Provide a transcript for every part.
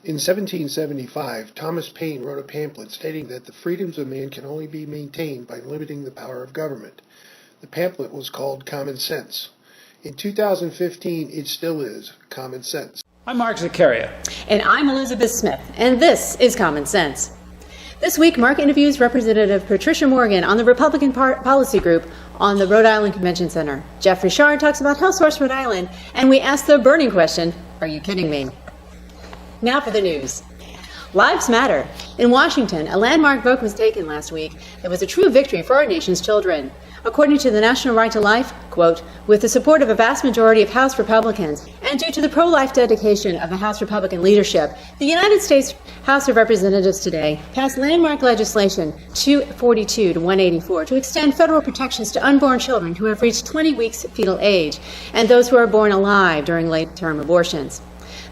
In 1775, Thomas Paine wrote a pamphlet stating that the freedoms of man can only be maintained by limiting the power of government. The pamphlet was called Common Sense. In 2015, it still is Common Sense. I'm Mark Zaccaria. And I'm Elizabeth Smith, and this is Common Sense. This week, Mark interviews Representative Patricia Morgan on the Republican Policy Group on the Rhode Island Convention Center. Jeff Richard talks about Health Source Rhode Island, and we ask the burning question, are you kidding me? Now for the news. Lives matter. In Washington, a landmark vote was taken last week that was a true victory for our nation's children. According to the National Right to Life, quote, with the support of a vast majority of House Republicans and due to the pro-life dedication of the House Republican leadership, the United States House of Representatives today passed landmark legislation 242 to 184 to extend federal protections to unborn children who have reached 20 weeks fetal age and those who are born alive during late-term abortions.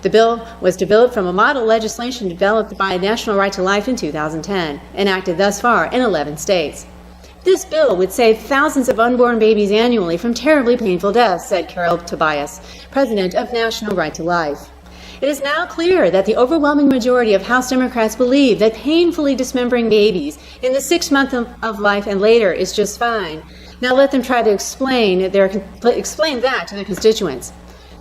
The bill was developed from a model legislation developed by National Right to Life in 2010, enacted thus far in 11 states. This bill would save thousands of unborn babies annually from terribly painful deaths, said Carol Tobias, president of National Right to Life. It is now clear that the overwhelming majority of House Democrats believe that painfully dismembering babies in the 6th month of life and later is just fine. Now let them try to explain that to their constituents.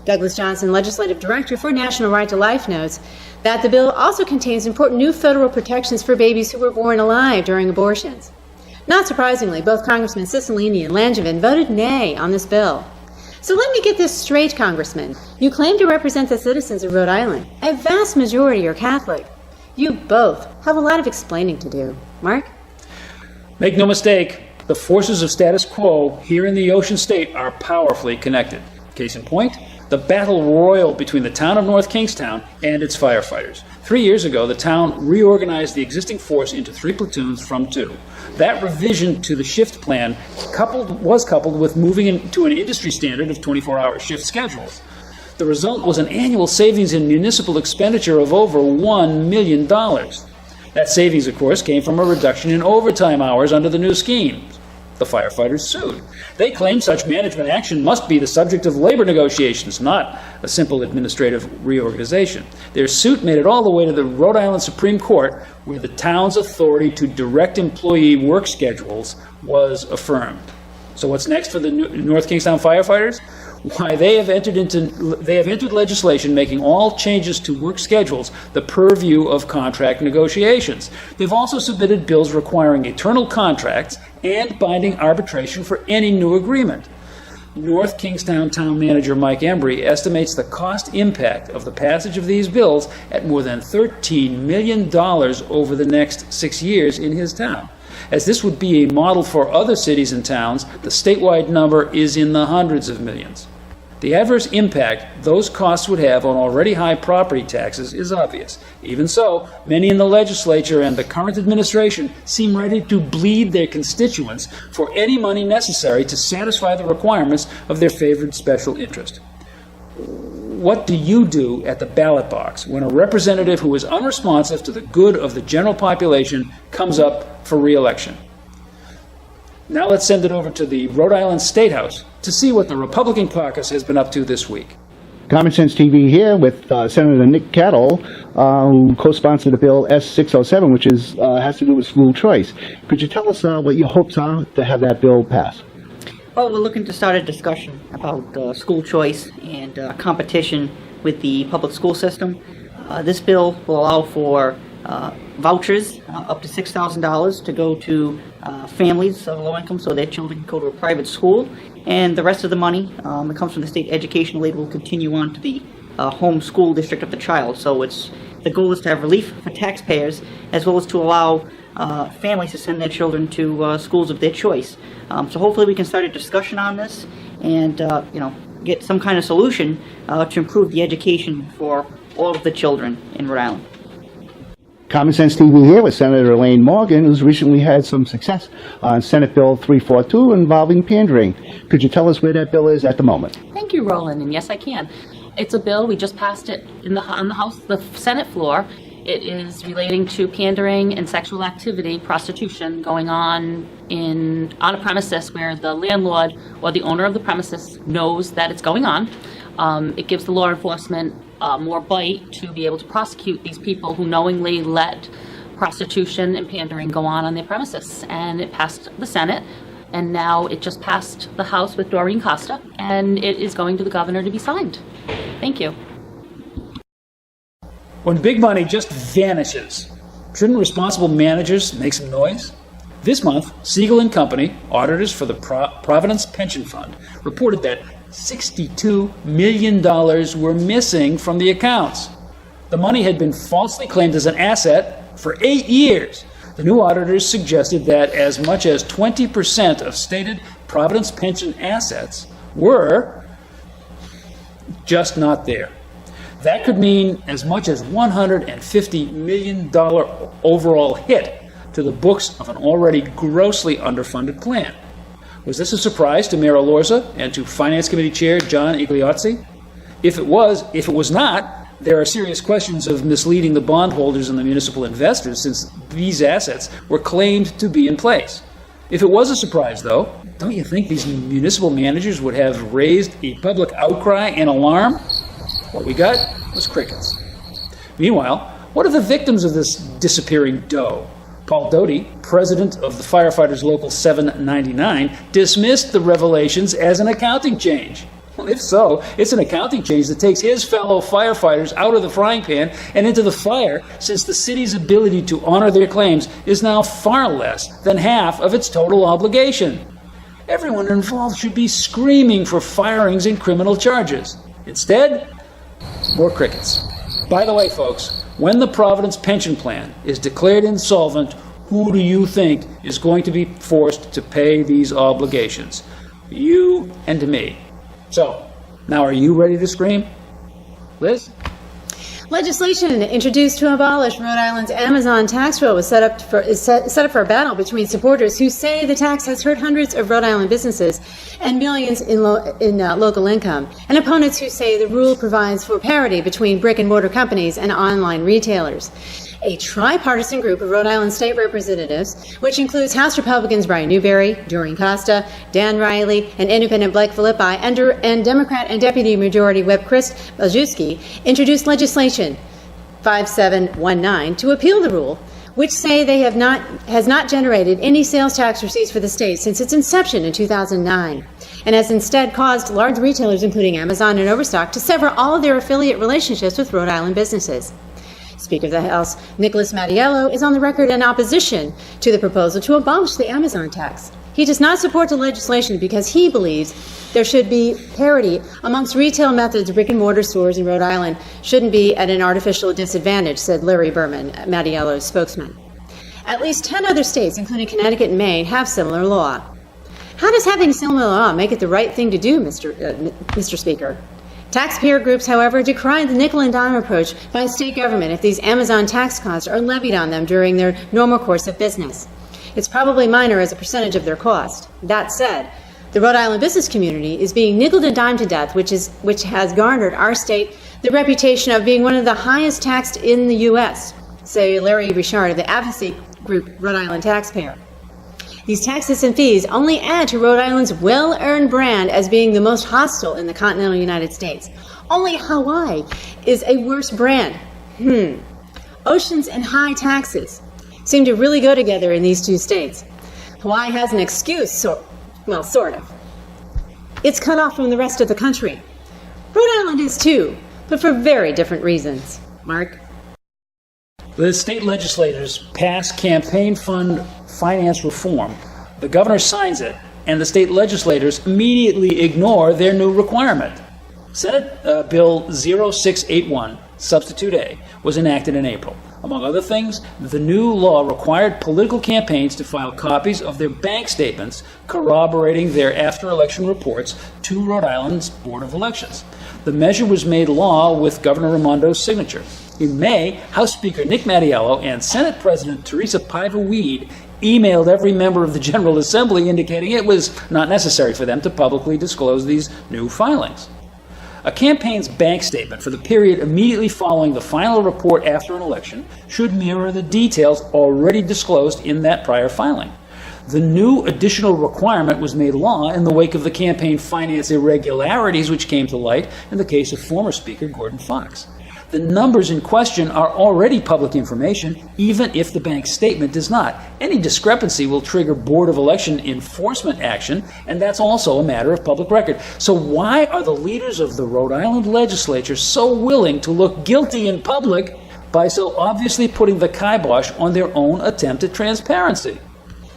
Douglas Johnson, legislative director for National Right to Life, notes that the bill also contains important new federal protections for babies who were born alive during abortions. Not surprisingly, both Congressmen Cicilline and Langevin voted nay on this bill. So let me get this straight, Congressman. You claim to represent the citizens of Rhode Island. A vast majority are Catholic. You both have a lot of explaining to do. Mark? Make no mistake, the forces of status quo here in the Ocean State are powerfully connected. Case in point, the battle royal between the town of North Kingstown and its firefighters. 3 years ago, the town reorganized the existing force into 3 platoons from 2. That revision to the shift plan was coupled with moving to an industry standard of 24-hour shift schedules. The result was an annual savings in municipal expenditure of over $1 million. That savings, of course, came from a reduction in overtime hours under the new scheme. The firefighters sued. They claimed such management action must be the subject of labor negotiations, not a simple administrative reorganization. Their suit made it all the way to the Rhode Island Supreme Court, where the town's authority to direct employee work schedules was affirmed. So what's next for the North Kingstown firefighters? Why, they have entered legislation making all changes to work schedules the purview of contract negotiations. They've also submitted bills requiring eternal contracts and binding arbitration for any new agreement. North Kingstown Town Manager Mike Embry estimates the cost impact of the passage of these bills at more than $13 million over the next 6 years in his town. As this would be a model for other cities and towns, the statewide number is in the hundreds of millions. The adverse impact those costs would have on already high property taxes is obvious. Even so, many in the legislature and the current administration seem ready to bleed their constituents for any money necessary to satisfy the requirements of their favored special interest. What do you do at the ballot box when a representative who is unresponsive to the good of the general population comes up for re-election? Now let's send it over to the Rhode Island State House to see what the Republican caucus has been up to this week. Common Sense TV here with Senator Nick Cattle, who co-sponsored the bill S607, which has to do with school choice. Could you tell us what your hopes are to have that bill pass? Well, we're looking to start a discussion about school choice and competition with the public school system. This bill will allow for vouchers up to $6,000 to go to families of low income so their children can go to a private school. And the rest of the money that comes from the state education aid will continue on to the home school district of the child. So the goal is to have relief for taxpayers as well as to allow families to send their children to schools of their choice. So hopefully we can start a discussion on this and get some kind of solution to improve the education for all of the children in Rhode Island. Common Sense TV here with Senator Elaine Morgan, who's recently had some success on Senate Bill 342 involving pandering. Could you tell us where that bill is at the moment? Thank you, Roland, and yes, I can. It's a bill, we just passed it on the Senate floor. It is relating to pandering and sexual activity, prostitution, going on a premises where the landlord or the owner of the premises knows that it's going on. It gives the law enforcement more bite to be able to prosecute these people who knowingly let prostitution and pandering go on their premises. And it passed the Senate, and now it just passed the House with Doreen Costa, and it is going to the governor to be signed. Thank you. When big money just vanishes, shouldn't responsible managers make some noise? This month, Siegel and Company, auditors for the Providence Pension Fund, reported that $62 million were missing from the accounts. The money had been falsely claimed as an asset for 8 years. The new auditors suggested that as much as 20% of stated Providence pension assets were just not there. That could mean as much as $150 million overall hit to the books of an already grossly underfunded plan. Was this a surprise to Mayor Alorza and to Finance Committee Chair John Igliozzi? If it was not, there are serious questions of misleading the bondholders and the municipal investors, since these assets were claimed to be in place. If it was a surprise, though, don't you think these municipal managers would have raised a public outcry and alarm? What we got was crickets. Meanwhile, what are the victims of this disappearing dough? Paul Doty, president of the Firefighters Local 799, dismissed the revelations as an accounting change. Well, if so, it's an accounting change that takes his fellow firefighters out of the frying pan and into the fire, since the city's ability to honor their claims is now far less than half of its total obligation. Everyone involved should be screaming for firings and criminal charges. Instead, more crickets. By the way, folks, when the Providence Pension Plan is declared insolvent, who do you think is going to be forced to pay these obligations? You and me. So, now are you ready to scream? Liz? Legislation introduced to abolish Rhode Island's Amazon tax roll was set up for a battle between supporters who say the tax has hurt hundreds of Rhode Island businesses and millions in local income, and opponents who say the rule provides for parity between brick and mortar companies and online retailers. A tripartisan group of Rhode Island state representatives, which includes House Republicans Brian Newberry, Doreen Costa, Dan Riley, and Independent Blake Filippi, and Democrat and Deputy Majority Whip Chris Baljuski, introduced legislation 5719 to appeal the rule, which say they has not generated any sales tax receipts for the state since its inception in 2009, and has instead caused large retailers, including Amazon and Overstock, to sever all of their affiliate relationships with Rhode Island businesses. Speaker of the House Nicholas Mattiello is on the record in opposition to the proposal to abolish the Amazon tax. He does not support the legislation because he believes there should be parity amongst retail methods. Brick and mortar stores in Rhode Island shouldn't be at an artificial disadvantage, said Larry Berman, Mattiello's spokesman. At least 10 other states, including Connecticut and Maine, have similar law. How does having similar law make it the right thing to do, Mr. Speaker? Taxpayer groups, however, decry the nickel and dime approach by state government if these Amazon tax costs are levied on them during their normal course of business. It's probably minor as a percentage of their cost. That said, the Rhode Island business community is being nickeled and dimed to death, which has garnered our state the reputation of being one of the highest taxed in the U.S., say Larry Richard of the advocacy group Rhode Island Taxpayer. These taxes and fees only add to Rhode Island's well-earned brand as being the most hostile in the continental United States. Only Hawaii is a worse brand. Oceans and high taxes seem to really go together in these two states. Hawaii has an excuse, sort of. It's cut off from the rest of the country. Rhode Island is too, but for very different reasons. Mark? The state legislators pass campaign fund finance reform. The governor signs it, and the state legislators immediately ignore their new requirement. Senate Bill 0681, Substitute A, was enacted in April. Among other things, the new law required political campaigns to file copies of their bank statements corroborating their after-election reports to Rhode Island's Board of Elections. The measure was made law with Governor Raimondo's signature. In May, House Speaker Nick Mattiello and Senate President Teresa Paiva-Weed emailed every member of the General Assembly indicating it was not necessary for them to publicly disclose these new filings. A campaign's bank statement for the period immediately following the final report after an election should mirror the details already disclosed in that prior filing. The new additional requirement was made law in the wake of the campaign finance irregularities which came to light in the case of former Speaker Gordon Fox. The numbers in question are already public information, even if the bank's statement does not. Any discrepancy will trigger Board of Election enforcement action, and that's also a matter of public record. So why are the leaders of the Rhode Island legislature so willing to look guilty in public by so obviously putting the kibosh on their own attempt at transparency?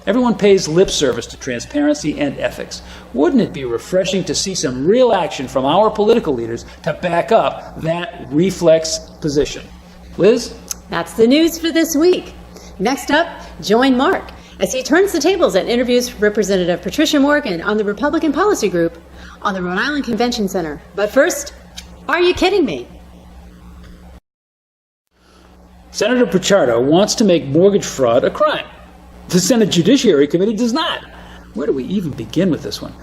Everyone pays lip service to transparency and ethics. Wouldn't it be refreshing to see some real action from our political leaders to back up that reflex position? Liz? That's the news for this week. Next up, join Mark as he turns the tables and interviews Representative Patricia Morgan on the Republican Policy Group on the Rhode Island Convention Center. But first, are you kidding me? Senator Pichardo wants to make mortgage fraud a crime. The Senate Judiciary Committee does not. Where do we even begin with this one?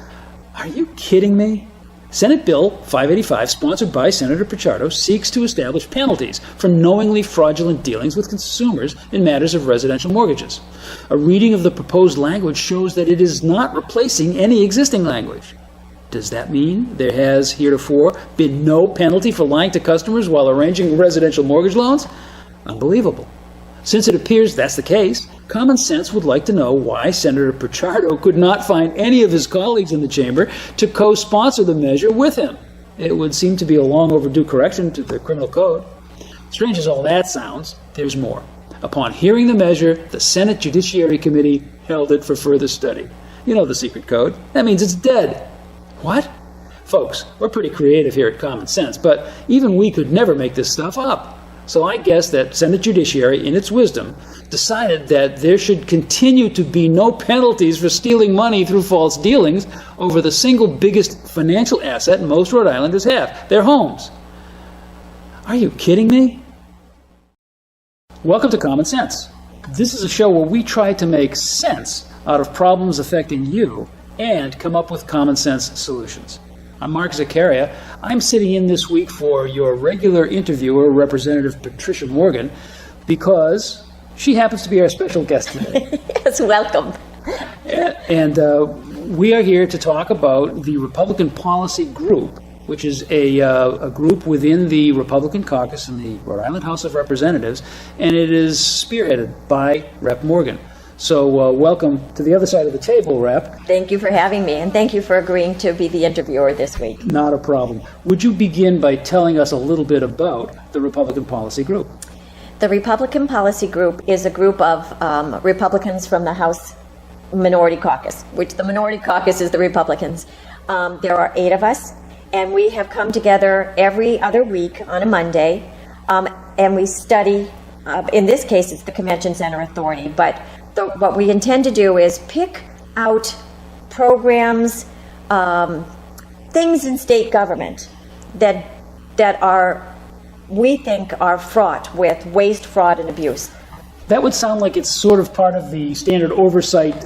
Are you kidding me? Senate Bill 585, sponsored by Senator Pichardo, seeks to establish penalties for knowingly fraudulent dealings with consumers in matters of residential mortgages. A reading of the proposed language shows that it is not replacing any existing language. Does that mean there has heretofore been no penalty for lying to customers while arranging residential mortgage loans? Unbelievable. Since it appears that's the case, common sense would like to know why Senator Pichardo could not find any of his colleagues in the chamber to co-sponsor the measure with him. It would seem to be a long overdue correction to the criminal code. Strange as all that sounds, there's more. Upon hearing the measure, the Senate Judiciary Committee held it for further study. You know the secret code. That means it's dead. What? Folks, we're pretty creative here at Common Sense, but even we could never make this stuff up. So I guess that Senate Judiciary, in its wisdom, decided that there should continue to be no penalties for stealing money through false dealings over the single biggest financial asset most Rhode Islanders have, their homes. Are you kidding me? Welcome to Common Sense. This is a show where we try to make sense out of problems affecting you and come up with common sense solutions. I'm Mark Zaccaria. I'm sitting in this week for your regular interviewer, Representative Patricia Morgan, because she happens to be our special guest today. Yes, welcome. And we are here to talk about the Republican Policy Group, which is a group within the Republican caucus in the Rhode Island House of Representatives, and it is spearheaded by Rep Morgan. So welcome to the other side of the table, Rep. Thank you for having me, and thank you for agreeing to be the interviewer this week. Not a problem. Would you begin by telling us a little bit about the Republican Policy Group? The Republican Policy Group is a group of Republicans from the House Minority Caucus, which the Minority Caucus is the Republicans. There are 8 of us, and we have come together every other week on a Monday, and we study, in this case it's the Convention Center Authority, but what we intend to do is pick out programs, things in state government that we think are fraught with waste, fraud, and abuse. That would sound like it's sort of part of the standard oversight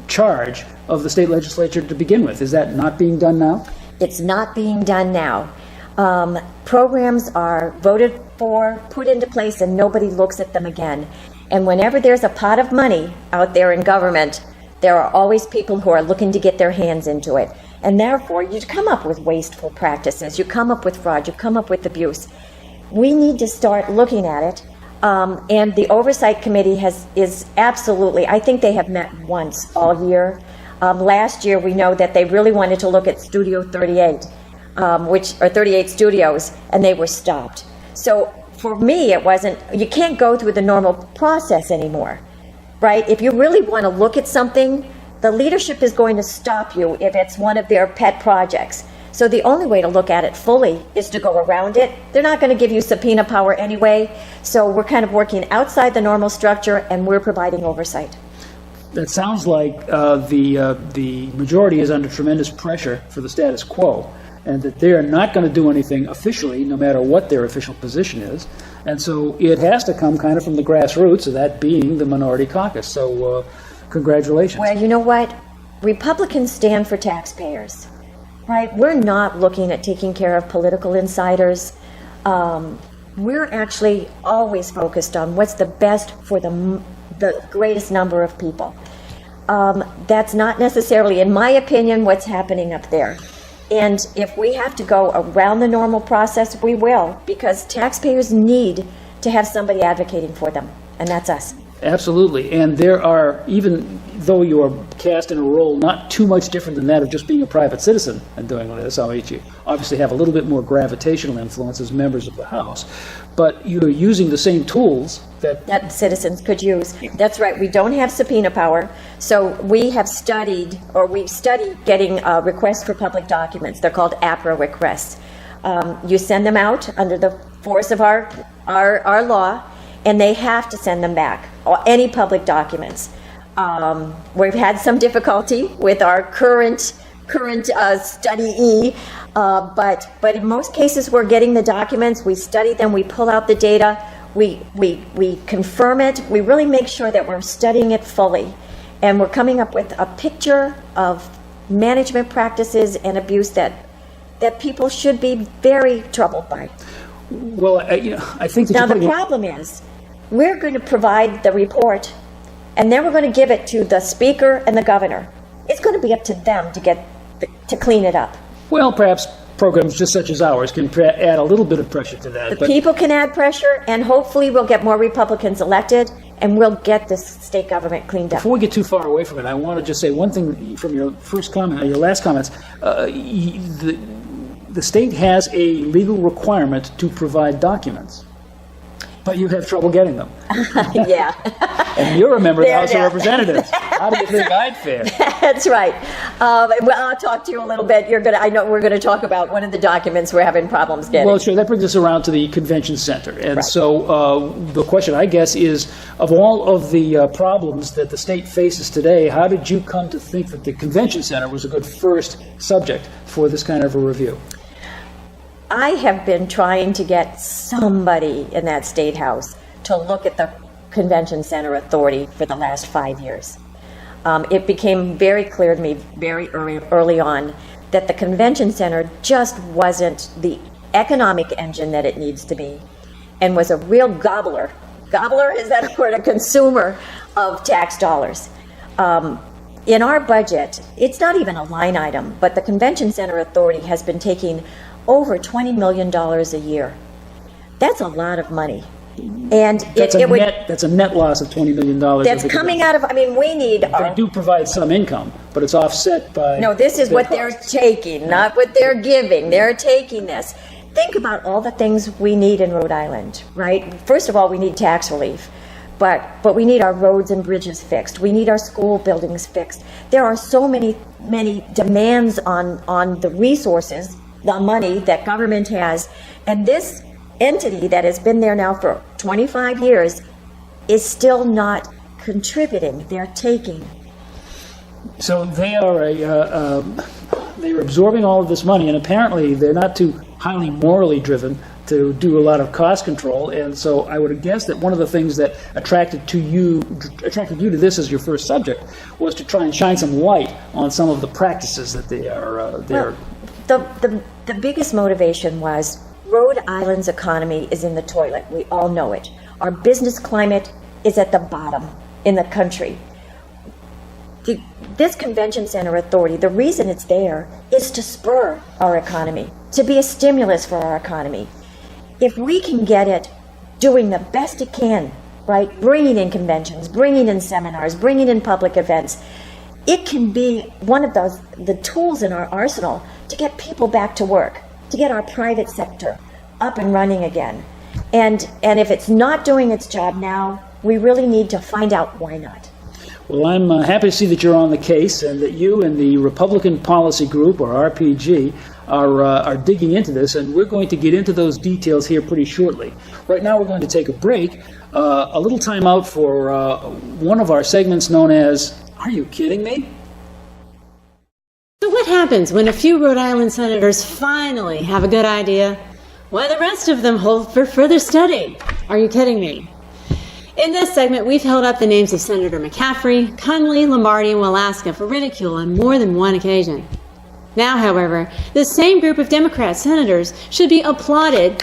charge of the state legislature to begin with. Is that not being done now? It's not being done now. Programs are voted for, put into place, and nobody looks at them again. And whenever there's a pot of money out there in government, there are always people who are looking to get their hands into it. And therefore, you come up with wasteful practices, you come up with fraud, you come up with abuse. We need to start looking at it. And the Oversight Committee is absolutely, I think they have met once all year. Last year, we know that they really wanted to look at Studio 38, which are 38 studios, and they were stopped. So for me, it wasn't, you can't go through the normal process anymore, right? If you really want to look at something, the leadership is going to stop you if it's one of their pet projects. So the only way to look at it fully is to go around it. They're not going to give you subpoena power anyway, so we're kind of working outside the normal structure, and we're providing oversight. That sounds like the majority is under tremendous pressure for the status quo, and that they're not going to do anything officially, no matter what their official position is. And so it has to come kind of from the grassroots, of that being the minority caucus. So congratulations. Well, you know what? Republicans stand for taxpayers, right? We're not looking at taking care of political insiders. We're actually always focused on what's the best for the the greatest number of people. That's not necessarily, in my opinion, what's happening up there. And if we have to go around the normal process, we will, because taxpayers need to have somebody advocating for them, and that's us. Absolutely, and there are, even though you are cast in a role not too much different than that of just being a private citizen and doing this, you obviously have a little bit more gravitational influence as members of the House, but you're using the same tools that citizens could use. That's right, we don't have subpoena power, so we've studied getting requests for public documents. They're called APRA requests. You send them out under the force of our law, and they have to send them back, or any public documents. We've had some difficulty with our current study E, but in most cases we're getting the documents, we study them, we pull out the data, we confirm it, we really make sure that we're studying it fully, and we're coming up with a picture of management practices and abuse that people should be very troubled by. Well, I think that now the problem is, we're going to provide the report, and then we're going to give it to the speaker and the governor. It's going to be up to them to clean it up. Well, perhaps programs just such as ours can add a little bit of pressure to that. The people can add pressure, and hopefully we'll get more Republicans elected, and we'll get this state government cleaned up. Before we get too far away from it, I want to just say one thing from your first comment, your last comments. The state has a legal requirement to provide documents, but you have trouble getting them. Yeah. And you're a member of the House of Representatives. How do you think I'd fare? That's right. Well, I'll talk to you a little bit. I know we're going to talk about one of the documents we're having problems getting. Well, sure. That brings us around to the convention center. And right. So the question, I guess, is, of all of the problems that the state faces today, how did you come to think that the convention center was a good first subject for this kind of a review? I have been trying to get somebody in that state house to look at the Convention Center Authority for the last 5 years. It became very clear to me very early on that the Convention Center just wasn't the economic engine that it needs to be, and was a real gobbler. Gobbler, is that a word? A consumer of tax dollars. In our budget, it's not even a line item, but the Convention Center Authority has been taking over $20 million a year. That's a lot of money. And that's a net loss of $20 million. That's coming out of, we need... They do provide some income, but it's offset by... No, this is what they're taking, not what they're giving. They're taking this. Think about all the things we need in Rhode Island, right? First of all, we need tax relief. But we need our roads and bridges fixed. We need our school buildings fixed. There are so many demands on the resources, the money that government has, and this entity that has been there now for 25 years is still not contributing. They're taking. So they are they're absorbing all of this money, and apparently they're not too highly morally driven to do a lot of cost control. And so I would guess that one of the things that attracted you to this as your first subject was to try and shine some light on some of the practices that they are. The biggest motivation was Rhode Island's economy is in the toilet. We all know it. Our business climate is at the bottom in the country. This Convention Center Authority, the reason it's there is to spur our economy, to be a stimulus for our economy. If we can get it doing the best it can, right, bringing in conventions, bringing in seminars, bringing in public events, it can be one of the tools in our arsenal to get people back to work, to get our private sector up and running again. And if it's not doing its job now, we really need to find out why not. Well, I'm happy to see that you're on the case and that you and the Republican Policy Group, or RPG, are digging into this, and we're going to get into those details here pretty shortly. Right now we're going to take a break, a little time out for one of our segments known as Are You Kidding Me? So what happens when a few Rhode Island senators finally have a good idea, while the rest of them hold for further study? Are you kidding me? In this segment, we've held up the names of Senator McCaffrey, Connolly, Lombardi, and Walaska for ridicule on more than one occasion. Now, however, this same group of Democrat senators should be applauded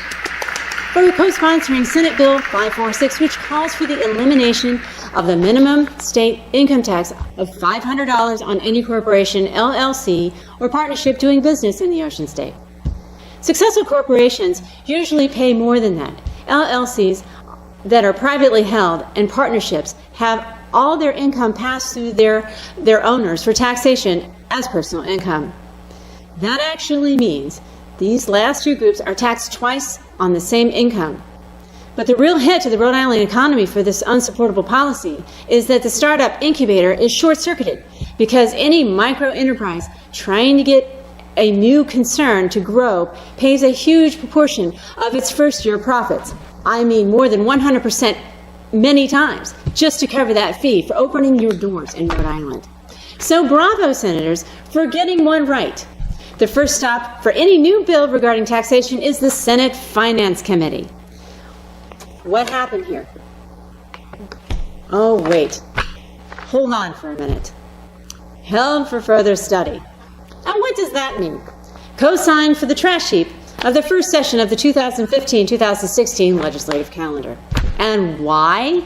for co-sponsoring Senate Bill 546, which calls for the elimination of the minimum state income tax of $500 on any corporation, LLC, or partnership doing business in the Ocean State. Successful corporations usually pay more than that. LLCs that are privately held and partnerships have all their income passed through their owners for taxation as personal income. That actually means these last two groups are taxed twice on the same income. But the real hit to the Rhode Island economy for this unsupportable policy is that the startup incubator is short-circuited because any micro enterprise trying to get a new concern to grow pays a huge proportion of its first-year profits. I mean more than 100% many times, just to cover that fee for opening your doors in Rhode Island. So bravo, senators, for getting one right. The first stop for any new bill regarding taxation is the Senate Finance Committee. What happened here? Oh, wait. Hold on for a minute. Held for further study. And what does that mean? Co-signed for the trash heap of the first session of the 2015-2016 legislative calendar. And why?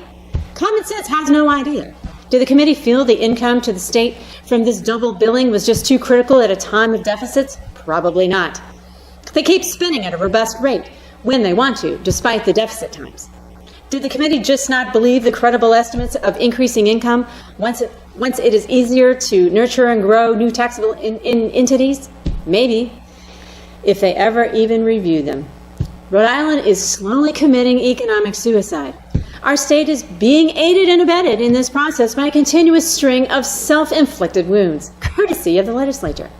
Common sense has no idea. Did the committee feel the income to the state from this double billing was just too critical at a time of deficits? Probably not. They keep spending at a robust rate when they want to, despite the deficit times. Did the committee just not believe the credible estimates of increasing income once it is easier to nurture and grow new taxable entities? Maybe, if they ever even review them. Rhode Island is slowly committing economic suicide. Our state is being aided and abetted in this process by a continuous string of self-inflicted wounds, courtesy of the legislature.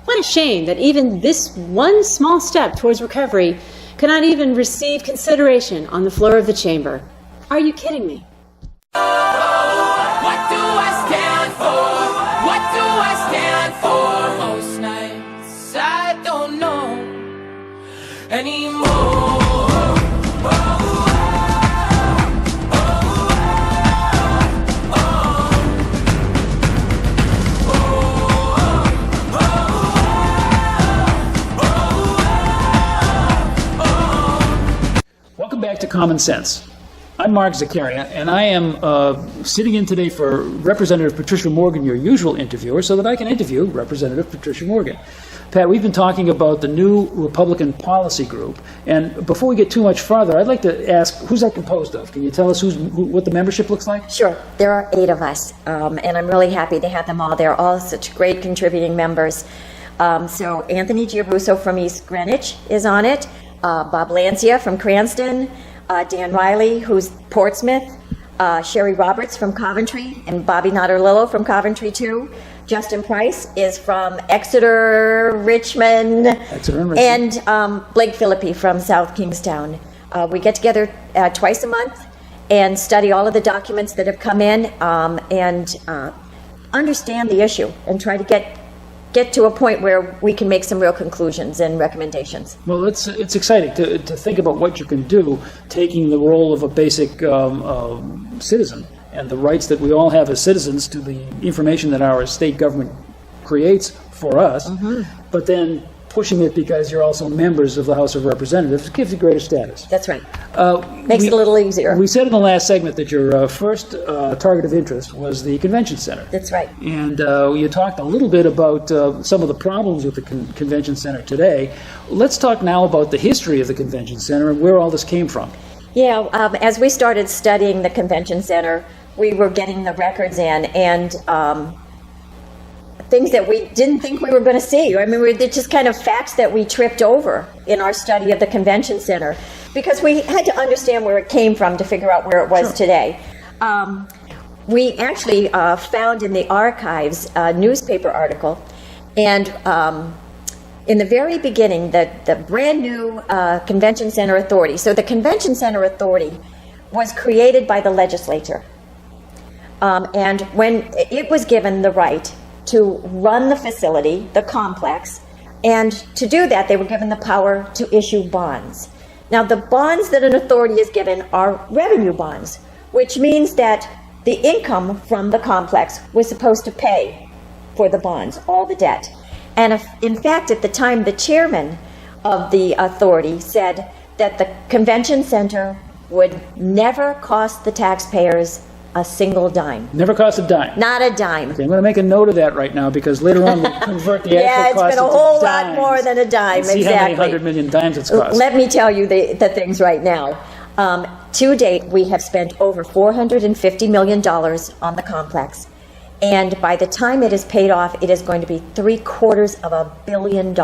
What a shame that even this one small step towards recovery cannot even receive consideration on the floor of the chamber. Are you kidding me? What do I stand for? What do I stand for? Most nights I don't know anymore. Welcome back to Common Sense. I'm Mark Zaccaria, and I am sitting in today for Representative Patricia Morgan, your usual interviewer, so that I can interview Representative Patricia Morgan. Pat, we've been talking about the new Republican policy group, and before we get too much farther, I'd like to ask, who's that composed of? Can you tell us what the membership looks like? Sure. There are 8 of us, and I'm really happy to have them all. They're all such great contributing members. So Anthony Giarrusso from East Greenwich is on it, Bob Lancia from Cranston, Dan Riley, who's Portsmouth, Sherry Roberts from Coventry, and Bobby Notterlillo from Coventry too. Justin Price is from Exeter, Richmond, and Blake Philippi from South Kingstown. We get together twice a month and study all of the documents that have come in and understand the issue and try to get to a point where we can make some real conclusions and recommendations. Well, it's exciting to think about what you can do, taking the role of a basic citizen and the rights that we all have as citizens to the information that our state government creates for us, but then pushing it because you're also members of the House of Representatives gives you greater status. That's right. Makes it a little easier. We said in the last segment that your first target of interest was the convention center. That's right. And you talked a little bit about some of the problems with the convention center today. Let's talk now about the history of the convention center and where all this came from. Yeah, as we started studying the convention center, we were getting the records in and things that we didn't think we were going to see. I mean, they're just kind of facts that we tripped over in our study of the convention center because we had to understand where it came from to figure out where it was today. We actually found in the archives a newspaper article, and in the very beginning, the brand new Convention Center Authority. So the Convention Center Authority was created by the legislature. And when it was given the right to run the facility, the complex, and to do that, they were given the power to issue bonds. Now, the bonds that an authority is given are revenue bonds, which means that the income from the complex was supposed to pay for the bonds, all the debt. And if, in fact, at the time, the chairman of the authority said that the convention center would never cost the taxpayers a single dime. Never cost a dime. Not a dime. Okay, I'm going to make a note of that right now because later on we'll convert the Yeah, actual it's cost been a into whole dimes lot more than a dime, and see how many exactly. 100 million dimes it's cost. Let me tell you the things right now. To date, we have spent over $450 million on the complex. And by the time it is paid off, it is going to be $750 million.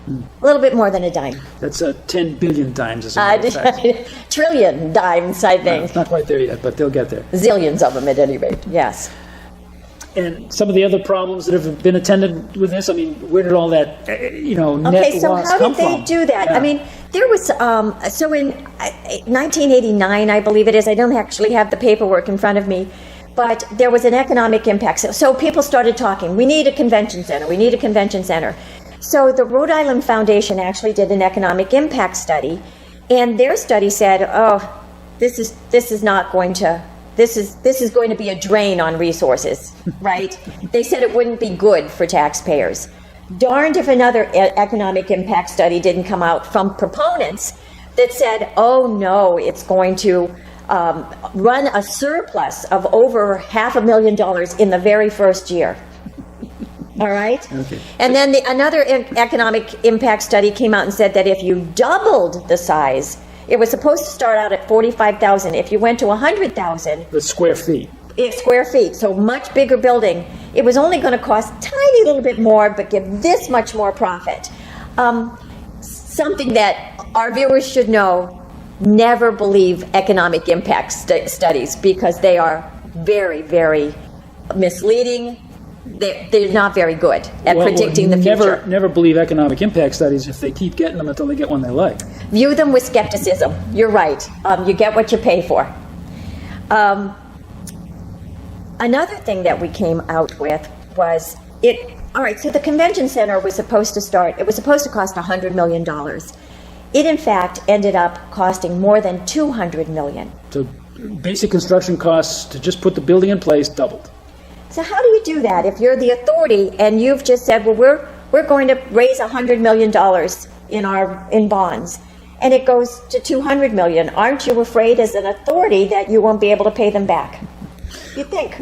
A little bit more than a dime. That's 10 billion dimes, as a matter of fact. Trillion dimes, I No, think. it's not quite there yet, but they'll get there. Zillions of them at any rate, yes. And some of the other problems that have been attended with this, I mean, where did all that, net Okay, so loss how come did they from? do that? Yeah. I mean, there was, so in 1989, I believe it is, I don't actually have the paperwork in front of me, but there was an economic impact. So people started talking, we need a convention center, we need a convention center. So the Rhode Island Foundation actually did an economic impact study, and their study said, oh, this is going to be a drain on resources, right? They said it wouldn't be good for taxpayers. Darned if another economic impact study didn't come out from proponents that said, oh no, it's going to run a surplus of over $500,000 in the very first year. All right? Okay. And then another economic impact study came out and said that if you doubled the size, it was supposed to start out at 45,000. If you went to 100,000 The square feet. square feet, so much bigger building, it was only going to cost a tiny little bit more, but give this much more profit. Something that our viewers should know: never believe economic impact studies because they are very, very misleading. They're not very good at predicting the future. Never believe economic impact studies if they keep getting them until they get one they like. View them with skepticism. You're right. You get what you pay for. Another thing that we came out with was all right, so the convention center was supposed to cost $100 million. It, in fact, ended up costing more than $200 million. So basic construction costs to just put the building in place doubled. So how do you do that if you're the authority and you've just said, well, we're going to raise $100 million in bonds, and it goes to $200 million? Aren't you afraid as an authority that you won't be able to pay them back? You think?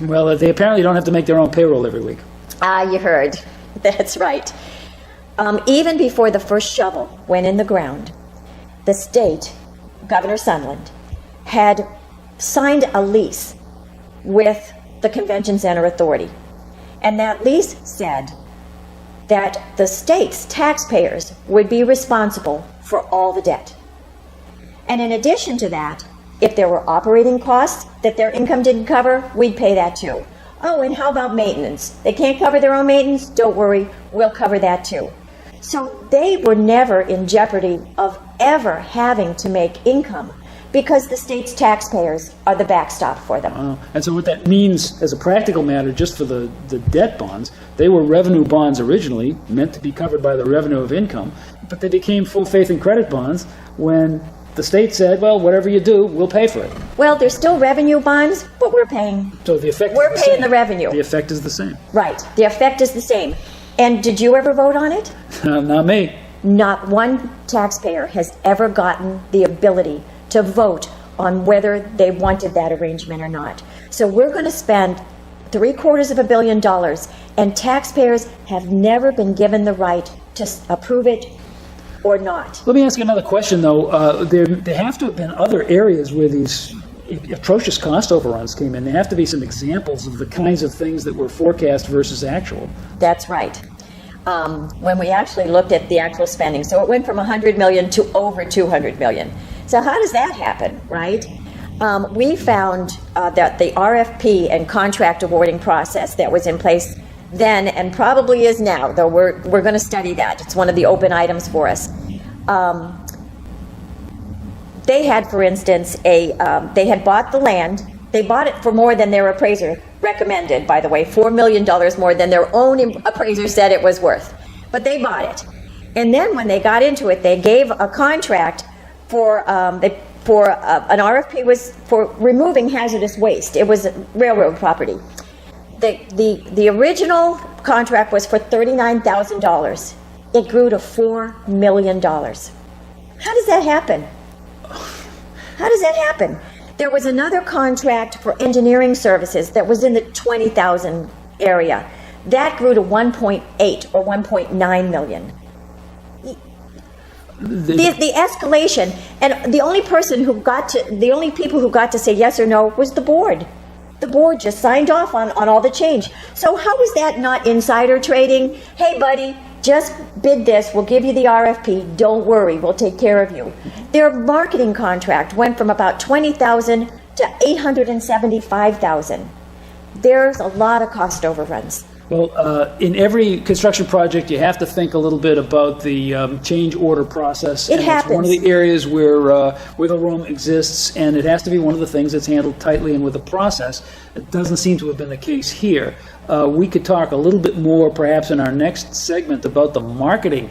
Well, they apparently don't have to make their own payroll every week. You heard. That's right. Even before the first shovel went in the ground, the state, Governor Sunland, had signed a lease with the Convention Center Authority. And that lease said that the state's taxpayers would be responsible for all the debt. And in addition to that, if there were operating costs that their income didn't cover, we'd pay that too. Oh, and how about maintenance? They can't cover their own maintenance? Don't worry, we'll cover that too. So they were never in jeopardy of ever having to make income because the state's taxpayers are the backstop for them. And so what that means as a practical matter, just for the debt bonds, they were revenue bonds originally, meant to be covered by the revenue of income, but they became full faith and credit bonds when the state said, well, whatever you do, we'll pay for it. Well, they're still revenue bonds, but we're paying. So the effect We're is the paying same. the revenue. The effect is the same. Right. The effect is the same. And did you ever vote on it? Not me. Not one taxpayer has ever gotten the ability to vote on whether they wanted that arrangement or not. So we're going to spend $750 million, and taxpayers have never been given the right to approve it or not. Let me ask you another question, though. There have to have been other areas where these atrocious cost overruns came in. There have to be some examples of the kinds of things that were forecast versus actual. That's right. When we actually looked at the actual spending, so it went from $100 million to over $200 million. So how does that happen, right? We found that the RFP and contract awarding process that was in place then and probably is now, though we're going to study that. It's one of the open items for us. They had, for instance, they had bought the land. They bought it for more than their appraiser recommended, by the way, $4 million more than their own appraiser said it was worth. But they bought it. And then when they got into it, they gave a contract for an RFP was for removing hazardous waste. It was railroad property. The original contract was for $39,000. It grew to $4 million. How does that happen? How does that happen? There was another contract for engineering services that was in the 20,000 area. That grew to 1.8 or 1.9 million. The escalation, and the only people who got to say yes or no was the board. The board just signed off on all the change. So how is that not insider trading? Hey, buddy, just bid this. We'll give you the RFP. Don't worry. We'll take care of you. Their marketing contract went from about 20,000 to 875,000. There's a lot of cost overruns. Well, in every construction project, you have to think a little bit about the change order process. It happens. It's one of the areas where wiggle room exists, and it has to be one of the things that's handled tightly and with a process. It doesn't seem to have been the case here. We could talk a little bit more, perhaps, in our next segment about the marketing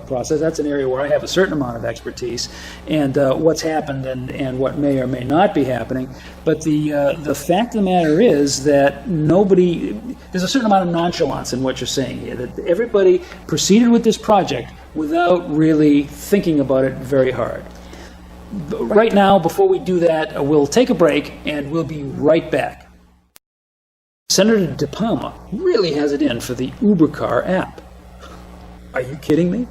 process. That's an area where I have a certain amount of expertise, and what's happened and what may or may not be happening. But the fact of the matter is that there's a certain amount of nonchalance in what you're saying here, that everybody proceeded with this project without really thinking about it very hard. But right now, before we do that, we'll take a break, and we'll be right back. Senator DePalma really has it in for the Uber car app. Are you kidding me?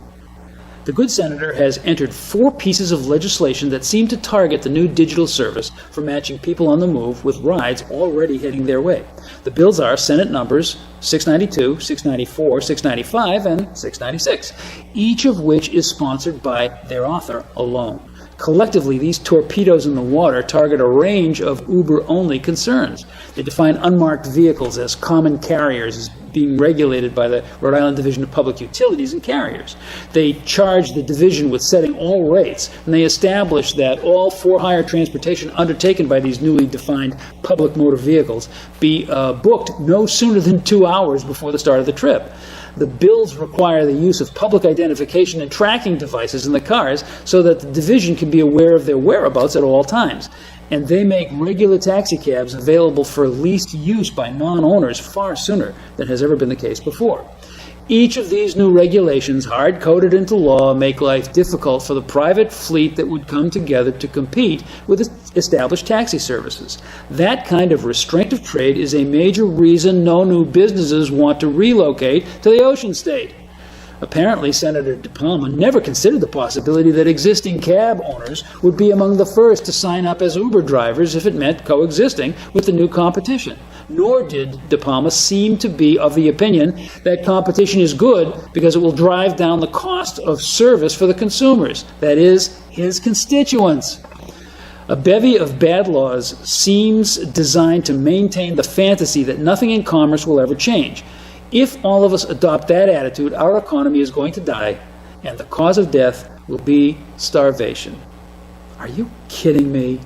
The good senator has entered 4 pieces of legislation that seem to target the new digital service for matching people on the move with rides already heading their way. The bills are Senate numbers 692, 694, 695, and 696, each of which is sponsored by their author alone. Collectively, these torpedoes in the water target a range of Uber-only concerns. They define unmarked vehicles as common carriers, as being regulated by the Rhode Island Division of Public Utilities and Carriers. They charge the division with setting all rates, and they establish that all for-hire transportation undertaken by these newly defined public motor vehicles be booked no sooner than 2 hours before the start of the trip. The bills require the use of public identification and tracking devices in the cars so that the division can be aware of their whereabouts at all times. And they make regular taxi cabs available for leased use by non-owners far sooner than has ever been the case before. Each of these new regulations, hard-coded into law, make life difficult for the private fleet that would come together to compete with established taxi services. That kind of restraint of trade is a major reason no new businesses want to relocate to the Ocean State. Apparently, Senator DePalma never considered the possibility that existing cab owners would be among the first to sign up as Uber drivers if it meant coexisting with the new competition. Nor did DePalma seem to be of the opinion that competition is good because it will drive down the cost of service for the consumers, that is, his constituents. A bevy of bad laws seems designed to maintain the fantasy that nothing in commerce will ever change. If all of us adopt that attitude, our economy is going to die, and the cause of death will be starvation. Are you kidding me?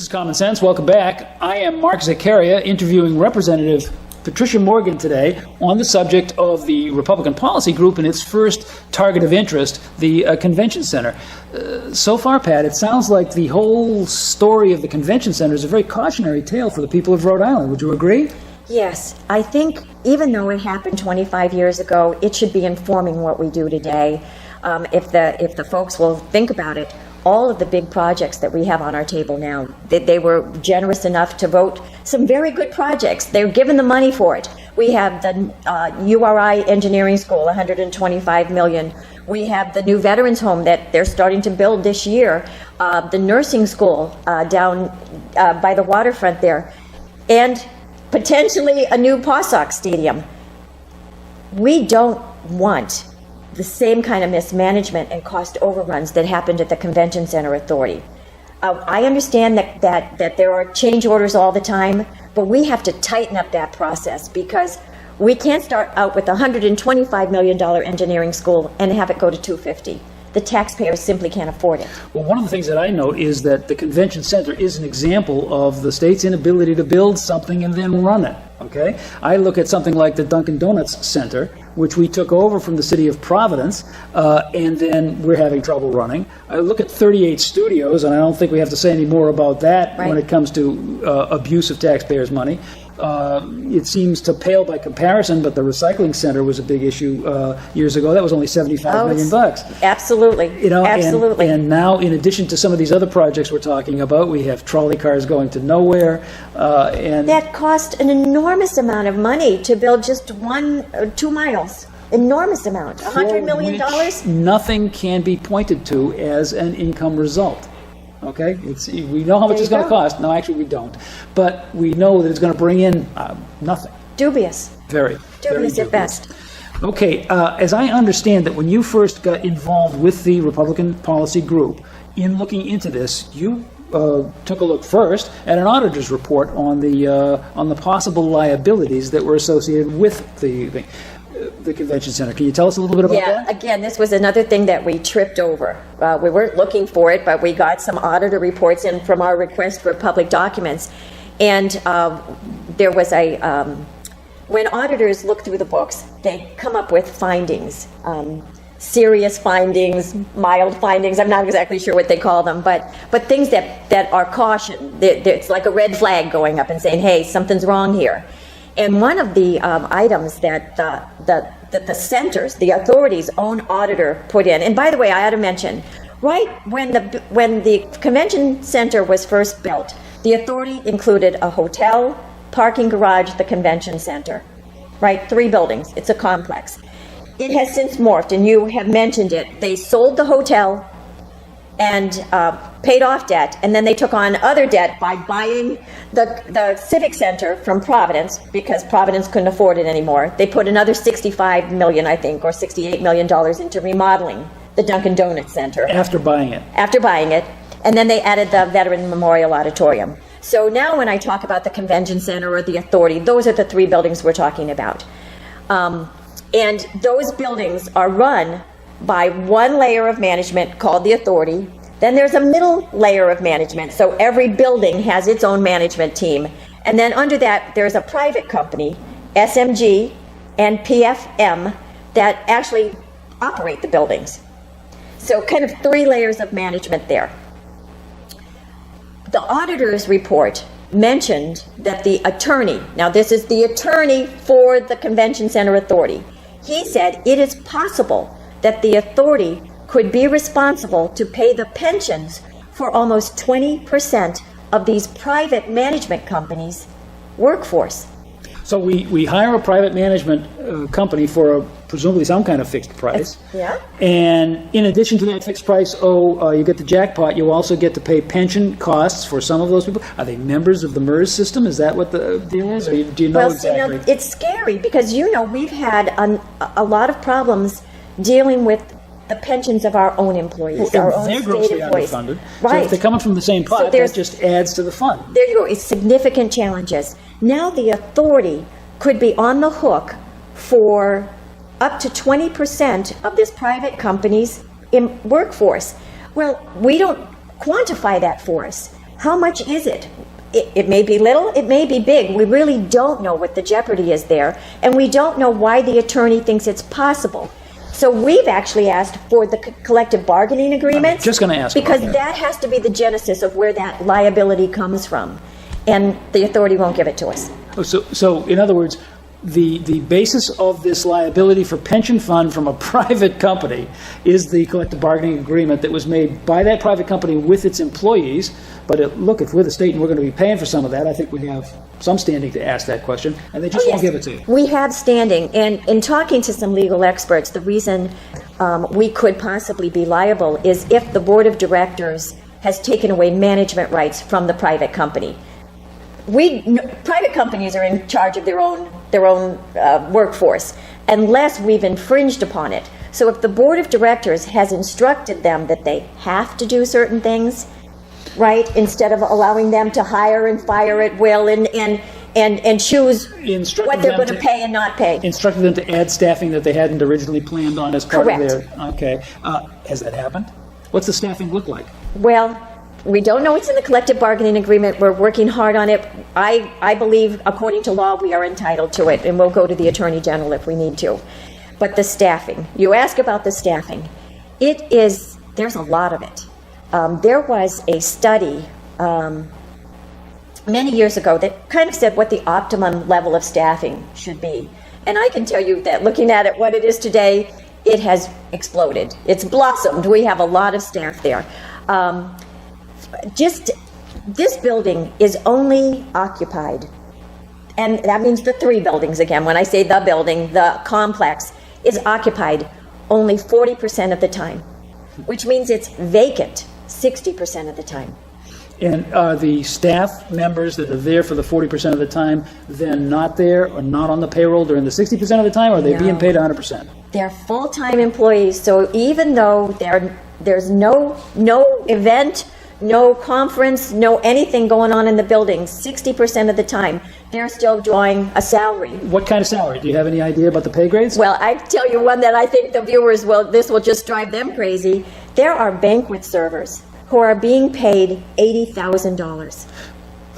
Common Sense. Welcome back. I am Mark Zaccaria, interviewing Representative Patricia Morgan today on the subject of the Republican Policy Group and its first target of interest, the Convention Center. So far, Pat, it sounds like the whole story of the Convention Center is a very cautionary tale for the people of Rhode Island. Would you agree? Yes. I think even though it happened 25 years ago, it should be informing what we do today. If the folks will think about it, all of the big projects that we have on our table now, they were generous enough to vote some very good projects. They're given the money for it. We have the URI Engineering School, $125 million. We have the new Veterans Home that they're starting to build this year, the nursing school down by the waterfront there, and potentially a new Pawsock Stadium. We don't want the same kind of mismanagement and cost overruns that happened at the Convention Center Authority. I understand that there are change orders all the time, but we have to tighten up that process because we can't start out with a $125 million engineering school and have it go to $250. The taxpayers simply can't afford it. Well, one of the things that I note is that the Convention Center is an example of the state's inability to build something and then run it. Okay? I look at something like the Dunkin' Donuts Center, which we took over from the city of Providence, and then we're having trouble running. I look at 38 studios, and I don't think we have to say any more about that when it comes to abuse of taxpayers' money. It seems to pale by comparison, but the recycling center was a big issue years ago. That was only $75 million bucks. Absolutely. Absolutely. And now, in addition to some of these other projects we're talking about, we have trolley cars going to nowhere. And that cost an enormous amount of money to build just 1 or 2 miles. Enormous amount. $100 million. Nothing can be pointed to as an income result. Okay, we know how much it's going to cost. No, actually, we don't. But we know that it's going to bring in nothing. Dubious. Very dubious at best. Okay, as I understand that when you first got involved with the Republican policy group in looking into this, you took a look first at an auditor's report on the possible liabilities that were associated with the convention center. Can you tell us a little bit about that? Yeah, again, this was another thing that we tripped over. We weren't looking for it, but we got some auditor reports in from our request for public documents. And there was when auditors look through the books, they come up with findings, serious findings, mild findings. I'm not exactly sure what they call them, but things that are caution. It's like a red flag going up and saying, hey, something's wrong here. And one of the items that the centers, the authority's own auditor put in, and by the way, I ought to mention, right when the convention center was first built, the authority included a hotel, parking garage, the convention center, right? 3 buildings. It's a complex. It has since morphed, and you have mentioned it. They sold the hotel and paid off debt, and then they took on other debt by buying the Civic Center from Providence, because Providence couldn't afford it anymore. They put another $65 million, I think, or $68 million into remodeling the Dunkin' Donuts Center. After buying it. After buying it. And then they added the Veteran Memorial Auditorium. So now when I talk about the convention center or the authority, those are the 3 buildings we're talking about. And those buildings are run by one layer of management called the authority. Then there's a middle layer of management, so every building has its own management team. And then under that, there's a private company, SMG and PFM, that actually operate the buildings. So kind of 3 layers of management there. The auditor's report mentioned that the attorney, now this is the attorney for the Convention Center Authority, he said it is possible that the authority could be responsible to pay the pensions for almost 20% of these private management companies' workforce. So we hire a private management company for presumably some kind of fixed price. Yeah. And in addition to that fixed price, you get the jackpot, you also get to pay pension costs for some of those people. Are they members of the MERS system? Is that what the deal is? Or do you know exactly? It's scary because, we've had a lot of problems dealing with the pensions of our own employees, our own they're state grossly employees. underfunded. Right. So if they're coming from the same pot, that just adds to the fund. There you go. It's significant challenges. Now the authority could be on the hook for up to 20% of this private company's workforce. Well, we don't quantify that for us. How much is it? It may be little, it may be big. We really don't know what the jeopardy is there, and we don't know why the attorney thinks it's possible. So we've actually asked for the collective bargaining agreements. Just going to ask because that has to be the genesis of where that liability comes from, and the authority won't give it to us. So in other words, the basis of this liability for pension fund from a private company is the collective bargaining agreement that was made by that private company with its employees. But look, if we're the state and we're going to be paying for some of that, I think we have some standing to ask that question, and they just won't give it to you. We have standing, and in talking to some legal experts, the reason we could possibly be liable is if the board of directors has taken away management rights from the private company. Private companies are in charge of their own workforce unless we've infringed upon it. So if the board of directors has instructed them that they have to do certain things, right, instead of allowing them to hire and fire at will and choose what they're going to pay and not pay. Instructed them to add staffing that they hadn't originally planned on as part Correct. of their... Okay. Has that happened? What's the staffing look like? Well, we don't know what's in the collective bargaining agreement. We're working hard on it. I believe, according to law, we are entitled to it, and we'll go to the Attorney General if we need to. But the staffing, you ask about the staffing. There's a lot of it. There was a study many years ago that kind of said what the optimum level of staffing should be. And I can tell you that looking at it, what it is today, it has exploded. It's blossomed. We have a lot of staff there. Just this building is only occupied, and that means the 3 buildings again. When I say the building, the complex is occupied only 40% of the time, which means it's vacant 60% of the time. And are the staff members that are there for the 40% of the time then not there or not on the payroll during the 60% of the time, or are they being paid 100%? They're full-time employees, so even though there's no event, no conference, no anything going on in the building, 60% of the time, they're still drawing a salary. What kind of salary? Do you have any idea about the pay grades? Well, I tell you one that I think the viewers this will just drive them crazy. There are banquet servers who are being paid $80,000.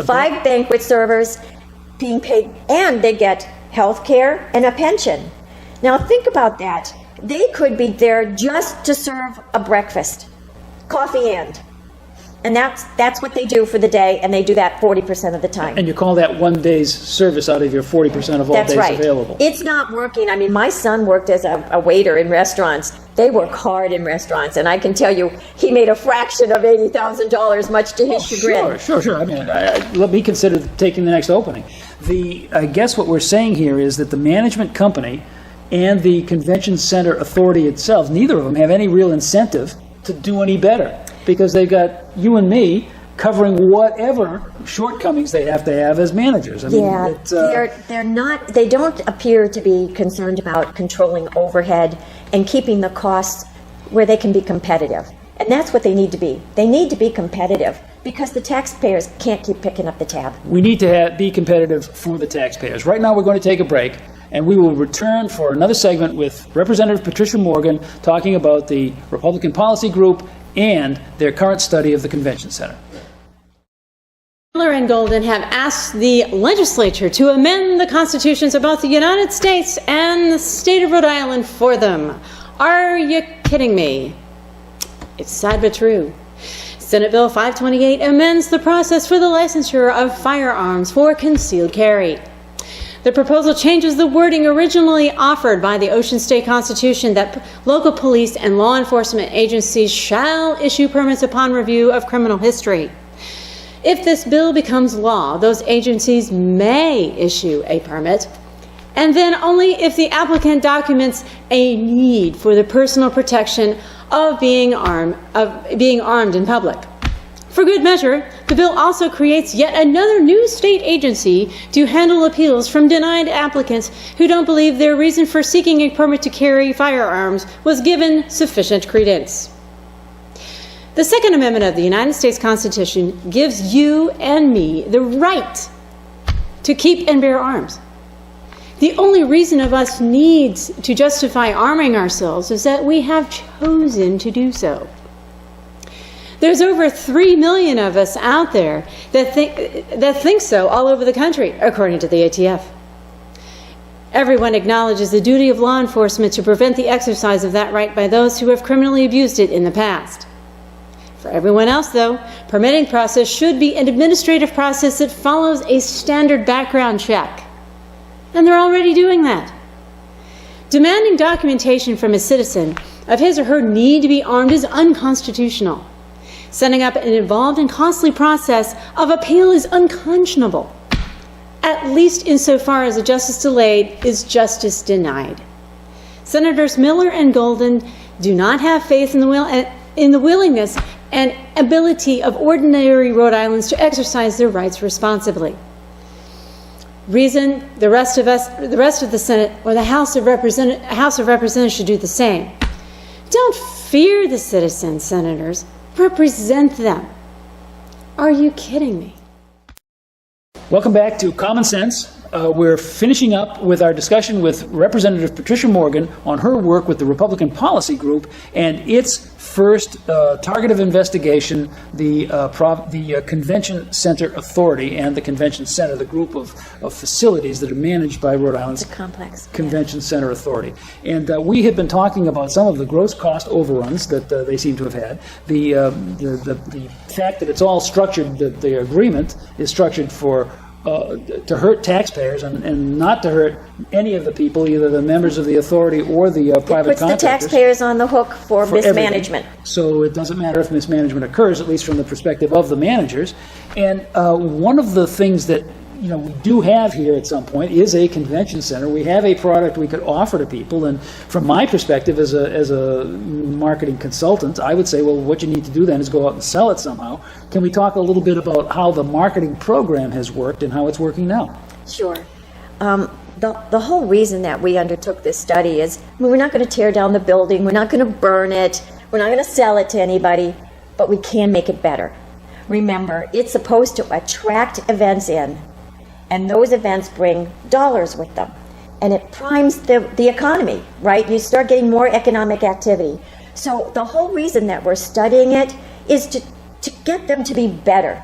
5 banquet servers being paid, and they get health care and a pension. Now think about that. They could be there just to serve a breakfast, coffee and that's what they do for the day, and they do that 40% of the time. And you call that one day's service out of your 40% of all That's days right. available. It's not working. I mean, my son worked as a waiter in restaurants. They work hard in restaurants, and I can tell you he made a fraction of $80,000, much to his chagrin. Sure. I mean, let me consider taking the next opening. I guess what we're saying here is that the management company and the convention center authority itself, neither of them have any real incentive to do any better, because they've got you and me covering whatever shortcomings they have to have as managers. I mean, they're not. They don't appear to be concerned about controlling overhead and keeping the costs where they can be competitive. And that's what they need to be. They need to be competitive because the taxpayers can't keep picking up the tab. We need to be competitive for the taxpayers. Right now, we're going to take a break, and we will return for another segment with Representative Patricia Morgan talking about the Republican Policy Group and their current study of the Convention Center. Miller and Golden have asked the legislature to amend the constitutions of both the United States and the state of Rhode Island for them. Are you kidding me? It's sad but true. Senate Bill 528 amends the process for the licensure of firearms for concealed carry. The proposal changes the wording originally offered by the Ocean State Constitution that local police and law enforcement agencies shall issue permits upon review of criminal history. If this bill becomes law, those agencies may issue a permit, and then only if the applicant documents a need for the personal protection of being armed in public. For good measure, the bill also creates yet another new state agency to handle appeals from denied applicants who don't believe their reason for seeking a permit to carry firearms was given sufficient credence. The Second Amendment of the United States Constitution gives you and me the right to keep and bear arms. The only reason of us needs to justify arming ourselves is that we have chosen to do so. There's over 3 million of us out there that think so all over the country, according to the ATF. Everyone acknowledges the duty of law enforcement to prevent the exercise of that right by those who have criminally abused it in the past. For everyone else, though, permitting process should be an administrative process that follows a standard background check. And they're already doing that. Demanding documentation from a citizen of his or her need to be armed is unconstitutional. Setting up an involved and costly process of appeal is unconscionable, at least insofar as a justice delayed is justice denied. Senators Miller and Golden do not have faith in the willingness and ability of ordinary Rhode Islanders to exercise their rights responsibly. Reason the rest of the Senate or the House of Representatives should do the same. Don't fear the citizens, senators. Represent them. Are you kidding me? Welcome back to Common Sense. We're finishing up with our discussion with Representative Patricia Morgan on her work with the Republican Policy Group and its first target of investigation, the Convention Center Authority and the Convention Center, the group of facilities that are managed by Rhode Island's Convention Center Authority. And we have been talking about some of the gross cost overruns that they seem to have had. The fact that it's all structured, that the agreement is structured for to hurt taxpayers and not to hurt any of the people, either the members of the authority or the private contractors. It puts the taxpayers on the hook for mismanagement. Everything. So it doesn't matter if mismanagement occurs, at least from the perspective of the managers. And one of the things that we do have here at some point is a convention center. We have a product we could offer to people, and from my perspective as a marketing consultant, I would say, well, what you need to do then is go out and sell it somehow. Can we talk a little bit about how the marketing program has worked and how it's working now? Sure. The whole reason that we undertook this study is we're not going to tear down the building, we're not going to burn it, we're not going to sell it to anybody, but we can make it better. Remember, it's supposed to attract events in, and those events bring dollars with them. And it primes the economy, right? You start getting more economic activity. So the whole reason that we're studying it is to get them to be better,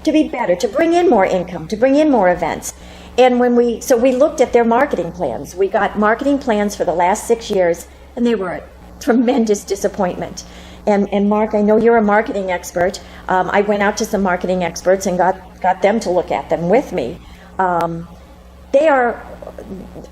to bring in more income, to bring in more events. And we looked at their marketing plans. We got marketing plans for the last 6 years, and they were a tremendous disappointment. And Mark, I know you're a marketing expert. I went out to some marketing experts and got them to look at them with me. Our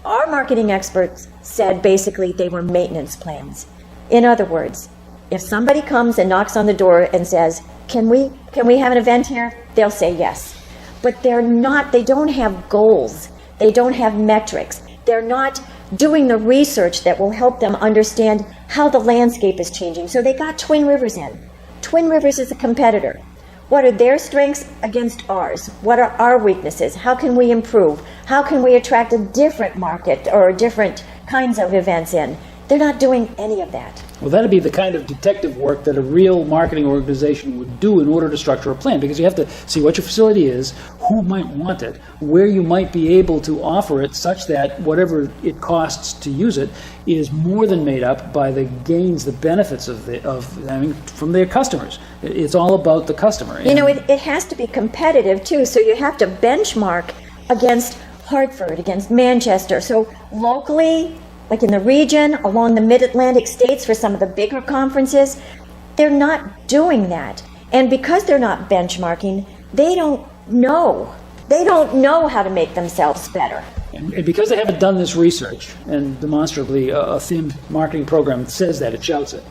marketing experts said basically they were maintenance plans. In other words, if somebody comes and knocks on the door and says, can we have an event here? They'll say yes. But they don't have goals. They don't have metrics. They're not doing the research that will help them understand how the landscape is changing. So they got Twin Rivers in. Twin Rivers is a competitor. What are their strengths against ours? What are our weaknesses? How can we improve? How can we attract a different market or different kinds of events in? They're not doing any of that. Well, that'd be the kind of detective work that a real marketing organization would do in order to structure a plan, because you have to see what your facility is, who might want it, where you might be able to offer it such that whatever it costs to use it is more than made up by the gains, the benefits from their customers. It's all about the customer. It has to be competitive too, so you have to benchmark against Hartford, against Manchester. So locally, like in the region, along the mid-Atlantic states for some of the bigger conferences, they're not doing that. And because they're not benchmarking, they don't know. They don't know how to make themselves better. And because they haven't done this research, and demonstrably a themed marketing program says that, it shouts it,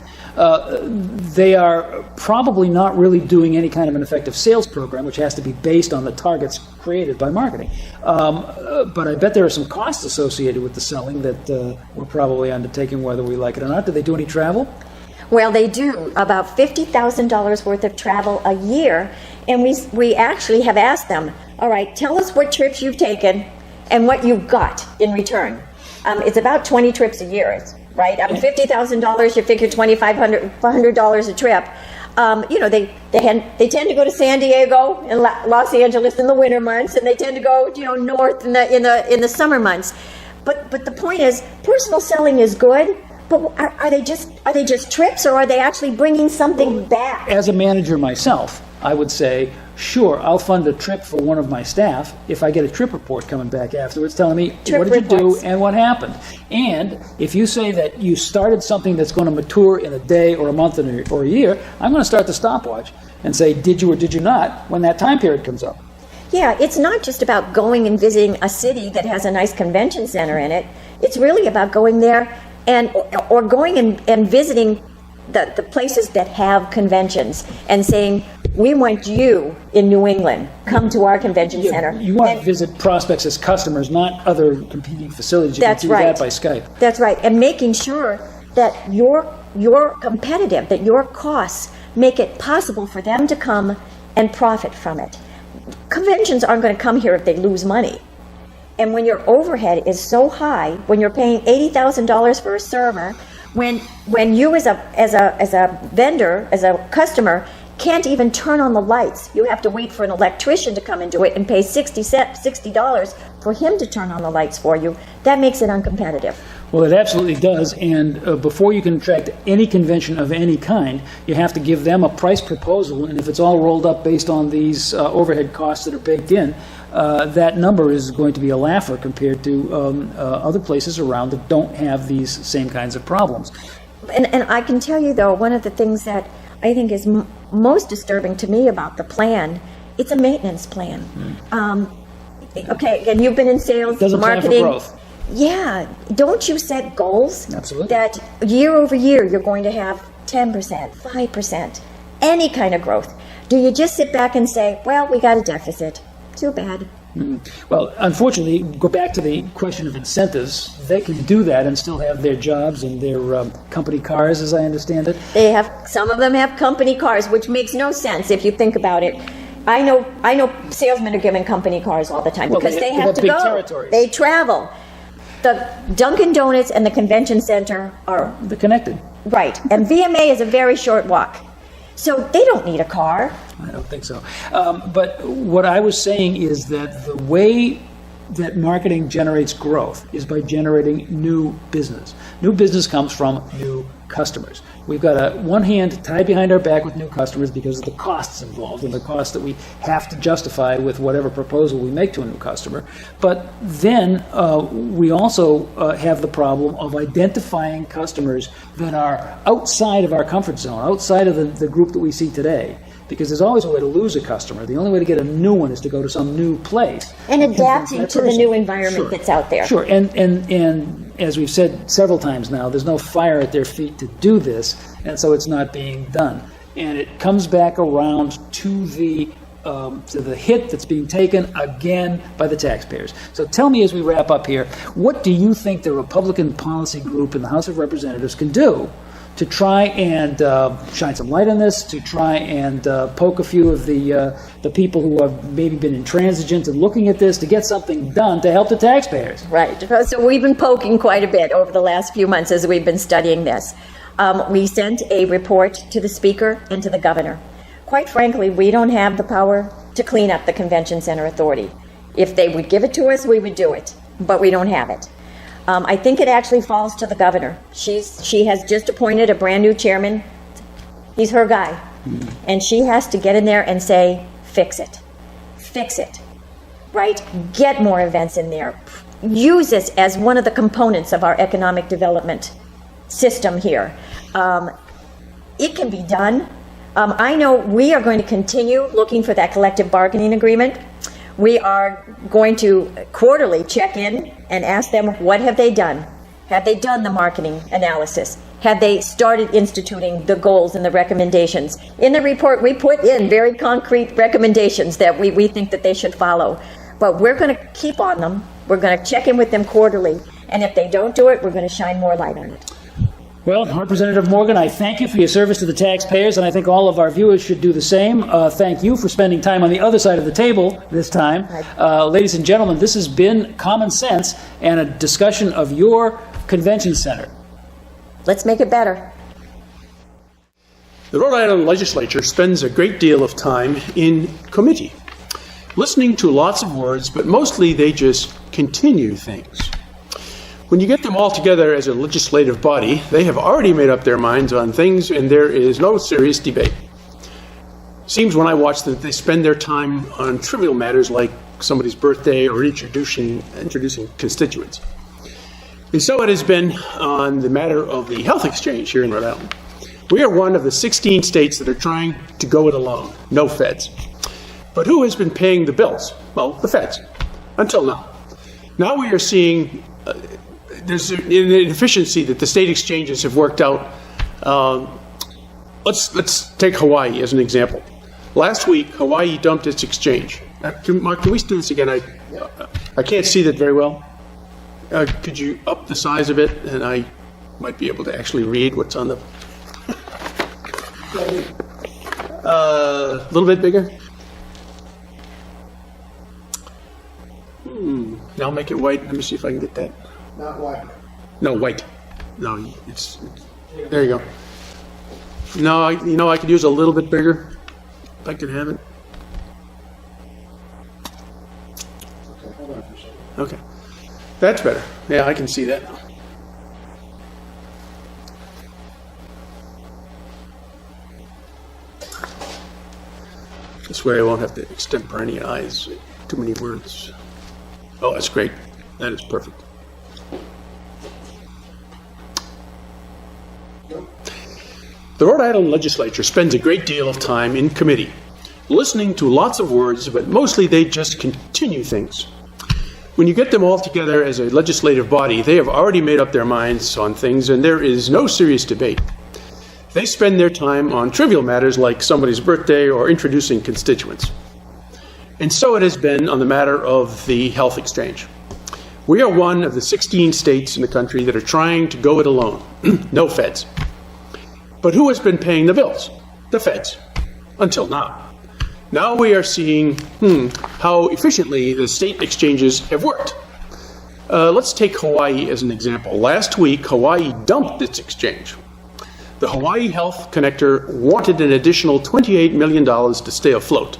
they are probably not really doing any kind of an effective sales program, which has to be based on the targets created by marketing. But I bet there are some costs associated with the selling that we're probably undertaking whether we like it or not. Do they do any travel? Well, they do about $50,000 worth of travel a year, and we actually have asked them, all right, tell us what trips you've taken and what you've got in return. It's about 20 trips a year, right? $50,000, you figure $2,500 a trip. They tend to go to San Diego and Los Angeles in the winter months, and they tend to go north in the summer months. But the point is, personal selling is good. But are they just trips, or are they actually bringing something back? As a manager myself, I would say, sure, I'll fund a trip for one of my staff if I get a trip report coming back afterwards telling me what did you do and what happened. And if you say that you started something that's going to mature in a day or a month or a year, I'm going to start the stopwatch and say, did you or did you not, when that time period comes up. Yeah, it's not just about going and visiting a city that has a nice convention center in it. It's really about going there or going and visiting the places that have conventions and saying, we want you in New England, come to our convention center. You want to visit prospects as customers, not other competing facilities. You can do that by Skype. That's right, and making sure that you're competitive, that your costs make it possible for them to come and profit from it. Conventions aren't going to come here if they lose money. And when your overhead is so high, when you're paying $80,000 for a server, when you as a vendor, as a customer, can't even turn on the lights. You have to wait for an electrician to come and do it and pay $60 for him to turn on the lights for you. That makes it uncompetitive. Well, it absolutely does, and before you can attract any convention of any kind, you have to give them a price proposal, and if it's all rolled up based on these overhead costs that are baked in, that number is going to be a laugher compared to other places around that don't have these same kinds of problems. And I can tell you, though, one of the things that I think is most disturbing to me about the plan, it's a maintenance plan. Okay, and you've been in sales, Doesn't marketing. plan for growth. Yeah, don't you set goals? Absolutely. That year over year you're going to have 10%, 5%, any kind of growth. Do you just sit back and say, well, we got a deficit? Too bad. Well, unfortunately, go back to the question of incentives. They can do that and still have their jobs and their company cars, as I understand it. Some of them have company cars, which makes no sense if you think about it. I know salesmen are given company cars all the time because they have to big go. Territories. They travel. The Dunkin' Donuts and the convention center are They're connected. right, and VMA is a very short walk, so they don't need a car. I don't think so. But what I was saying is that the way that marketing generates growth is by generating new business. New business comes from new customers. We've got one hand tied behind our back with new customers because of the costs involved and the costs that we have to justify with whatever proposal we make to a new customer. But then we also have the problem of identifying customers that are outside of our comfort zone, outside of the group that we see today. Because there's always a way to lose a customer. The only way to get a new one is to go to some new place. And adapting to the new environment that's out there. Sure, and as we've said several times now, there's no fire at their feet to do this, and so it's not being done. And it comes back around to the hit that's being taken again by the taxpayers. So tell me as we wrap up here, what do you think the Republican policy group in the House of Representatives can do to try and shine some light on this, to try and poke a few of the people who have maybe been intransigent and looking at this to get something done to help the taxpayers? Right. So we've been poking quite a bit over the last few months as we've been studying this. We sent a report to the Speaker and to the Governor. Quite frankly, we don't have the power to clean up the Convention Center Authority. If they would give it to us, we would do it, but we don't have it. I think it actually falls to the governor. She has just appointed a brand new chairman. He's her guy. And she has to get in there and say, fix it. Fix it. Right? Get more events in there. Use this as one of the components of our economic development system here. It can be done. I know we are going to continue looking for that collective bargaining agreement. We are going to quarterly check in and ask them, what have they done? Have they done the marketing analysis? Have they started instituting the goals and the recommendations? In the report, we put in very concrete recommendations that we think that they should follow. But we're going to keep on them. We're going to check in with them quarterly. And if they don't do it, we're going to shine more light on it. Well, Representative Morgan, I thank you for your service to the taxpayers, and I think all of our viewers should do the same. Thank you for spending time on the other side of the table this time. Ladies and gentlemen, this has been Common Sense and a discussion of your convention center. Let's make it better. The Rhode Island legislature spends a great deal of time in committee, listening to lots of words, but mostly they just continue things. When you get them all together as a legislative body, they have already made up their minds on things, and there is no serious debate. Seems when I watch that they spend their time on trivial matters like somebody's birthday or introducing constituents. And so it has been on the matter of the health exchange here in Rhode Island. We are one of the 16 states that are trying to go it alone, no feds. But who has been paying the bills? Well, the feds, until now. Now we are seeing there's an inefficiency that the state exchanges have worked out. Let's take Hawaii as an example. Last week, Hawaii dumped its exchange. Mark, can we do this again? I can't see that very well. Could you up the size of it, and I might be able to actually read what's on the... A little bit bigger? Now make it white. Let me see if I can get that. Not white. No, white. No, it's there you go. No, I could use a little bit bigger. If I could have it. Okay. That's better. Yeah, I can see that now. This way I won't have to extemporaneous too many words. Oh, that's great. That is perfect. The Rhode Island legislature spends a great deal of time in committee, listening to lots of words, but mostly they just continue things. When you get them all together as a legislative body, they have already made up their minds on things, and there is no serious debate. They spend their time on trivial matters like somebody's birthday or introducing constituents. And so it has been on the matter of the health exchange. We are one of the 16 states in the country that are trying to go it alone. No feds. But who has been paying the bills? The feds. Until now. Now we are seeing how efficiently the state exchanges have worked. Let's take Hawaii as an example. Last week, Hawaii dumped its exchange. The Hawaii Health Connector wanted an additional $28 million to stay afloat.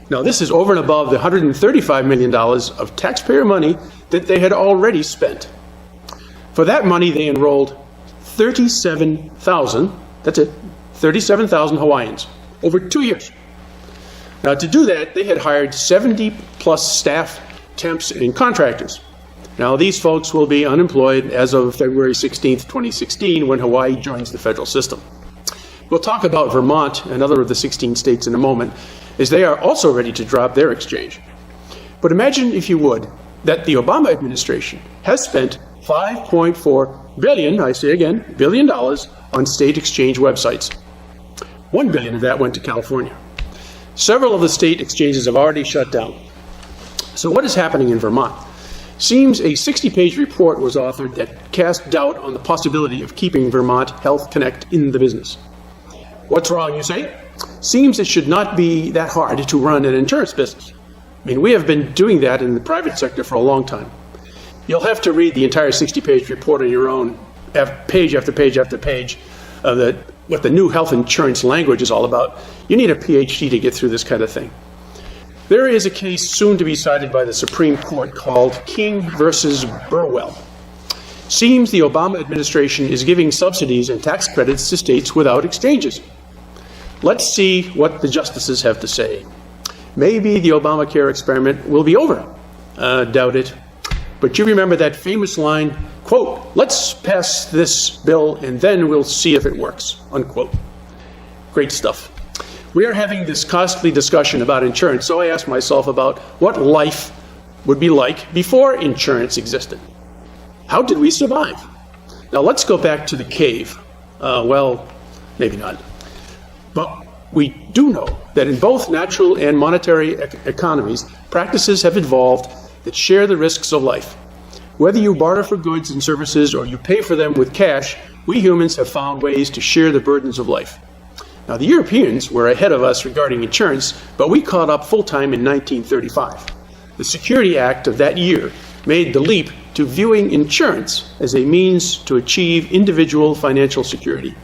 Now, this is over and above the $135 million of taxpayer money that they had already spent. For that money, they enrolled 37,000, that's it, 37,000 Hawaiians over 2 years. Now, to do that, they had hired 70-plus staff, temps, and contractors. Now, these folks will be unemployed as of February 16th, 2016, when Hawaii joins the federal system. We'll talk about Vermont, another of the 16 states, in a moment, as they are also ready to drop their exchange. But imagine, if you would, that the Obama administration has spent $5.4 billion, I say again, $billion dollars on state exchange websites. $1 billion of that went to California. Several of the state exchanges have already shut down. So what is happening in Vermont? Seems a 60-page report was authored that cast doubt on the possibility of keeping Vermont Health Connect in the business. What's wrong, you say? Seems it should not be that hard to run an insurance business. I mean, we have been doing that in the private sector for a long time. You'll have to read the entire 60-page report on your own, page after page after page, of what the new health insurance language is all about. You need a PhD to get through this kind of thing. There is a case soon to be cited by the Supreme Court called King versus Burwell. Seems the Obama administration is giving subsidies and tax credits to states without exchanges. Let's see what the justices have to say. Maybe the Obamacare experiment will be over. Doubt it. But you remember that famous line, quote, "Let's pass this bill and then we'll see if it works," unquote. Great stuff. We are having this costly discussion about insurance, so I asked myself about what life would be like before insurance existed. How did we survive? Now let's go back to the cave. Well, maybe not. But we do know that in both natural and monetary economies, practices have evolved that share the risks of life. Whether you barter for goods and services or you pay for them with cash, we humans have found ways to share the burdens of life. Now, the Europeans were ahead of us regarding insurance, but we caught up full-time in 1935. The Security Act of that year made the leap to viewing insurance as a means to achieve individual financial security.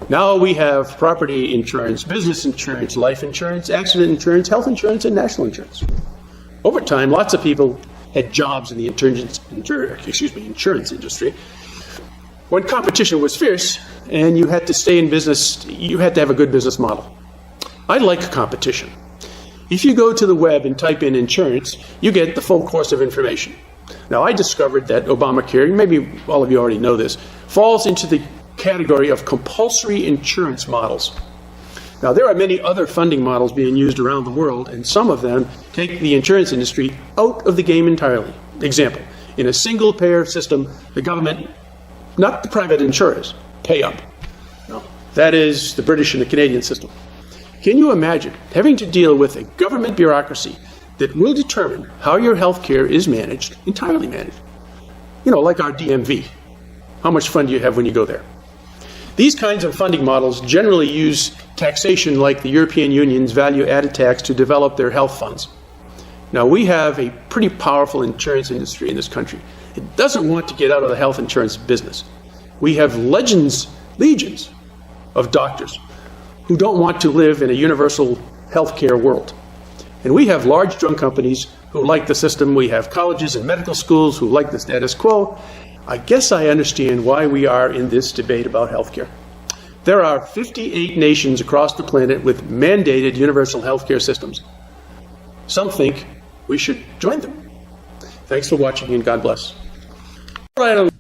Now we have property insurance, business insurance, life insurance, accident insurance, health insurance, and national insurance. Over time, lots of people had jobs in the insurance industry. When competition was fierce and you had to stay in business, you had to have a good business model. I like competition. If you go to the web and type in insurance, you get the full course of information. Now, I discovered that Obamacare, maybe all of you already know this, falls into the category of compulsory insurance models. Now, there are many other funding models being used around the world, and some of them take the insurance industry out of the game entirely. Example, in a single-payer system, the government, not the private insurers, pay up. No, that is the British and the Canadian system. Can you imagine having to deal with a government bureaucracy that will determine how your health care is managed, entirely managed? You know, like our DMV. How much fun do you have when you go there? These kinds of funding models generally use taxation like the European Union's value-added tax to develop their health funds. Now, we have a pretty powerful insurance industry in this country. It doesn't want to get out of the health insurance business. We have legions of doctors who don't want to live in a universal healthcare world. And we have large drug companies who like the system. We have colleges and medical schools who like the status quo. I guess I understand why we are in this debate about healthcare. There are 58 nations across the planet with mandated universal healthcare systems. Some think we should join them. Thanks for watching, and God bless. All right.